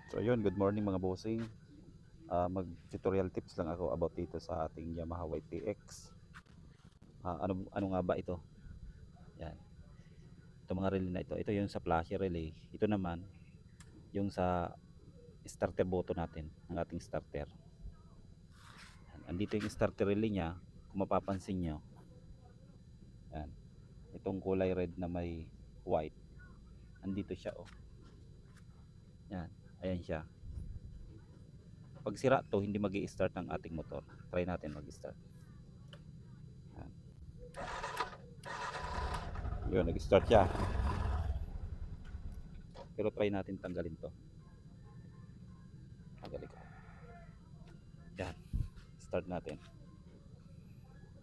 So ayun, good morning mga bossing. Mag-tutorial tips lang ako about dito sa ating Yamaha YTX. Ano nga ba ito? Yan. Ito mga relay na ito. Ito yung sa flasher relay. Ito naman yung sa starter button natin, ng ating starter. Yan. Andito yung starter relay niya. Kung mapapansin nyo, yan. Itong kulay red na may white. Andito siya, oh. Yan. Ayan siya. Pag sira to, hindi magi-start ang ating motor. Try natin mag-start. Yun, nag-start siya. Pero try natin tanggalin to. Tanggalin ko. Yan. Start natin.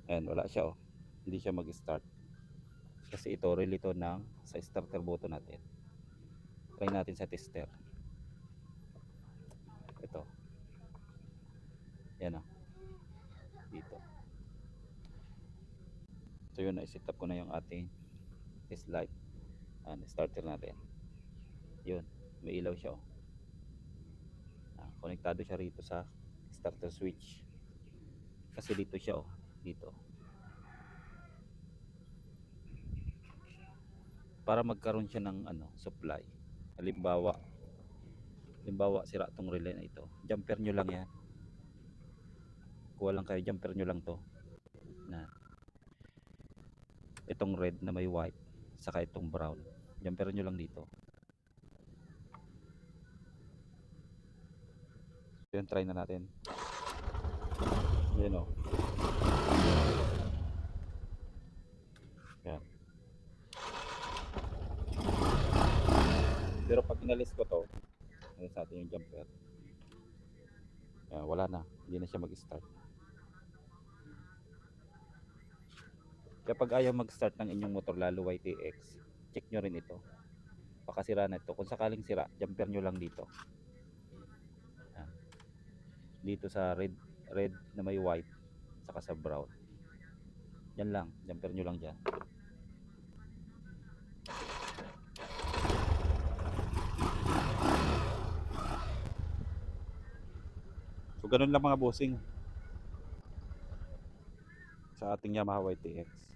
Ayan, wala siya, oh. Hindi siya mag-start. Kasi ito, relay ito sa starter button natin. Try natin sa tester. Ito. Yan, oh. Dito. So yun, na-set up ko na yung ating test light. Ayan, starter natin. Yun, may ilaw siya, oh. Konektado siya rito sa starter switch. Kasi dito siya, oh. Dito. Para magkaroon siya ng supply. Halimbawa sira tong relay na ito, jumper nyo lang yan. Kuha lang kayo, jumper nyo lang to na itong red na may white saka itong brown, jumper nyo lang dito. Yun, try na natin. Yan, o. Yan. Pero pag inalis ko to, sa atin yung jumper, wala na, hindi na siya mag-start. Kaya pag ayaw mag-start ng inyong motor, lalo YTX, check nyo rin ito. Baka sira na ito. Kung sakaling sira, jumper nyo lang dito. Yan. Dito sa red na may white saka sa brown. Yan lang, jumper nyo lang dyan. So ganun lang mga bossing sa ating Yamaha YTX.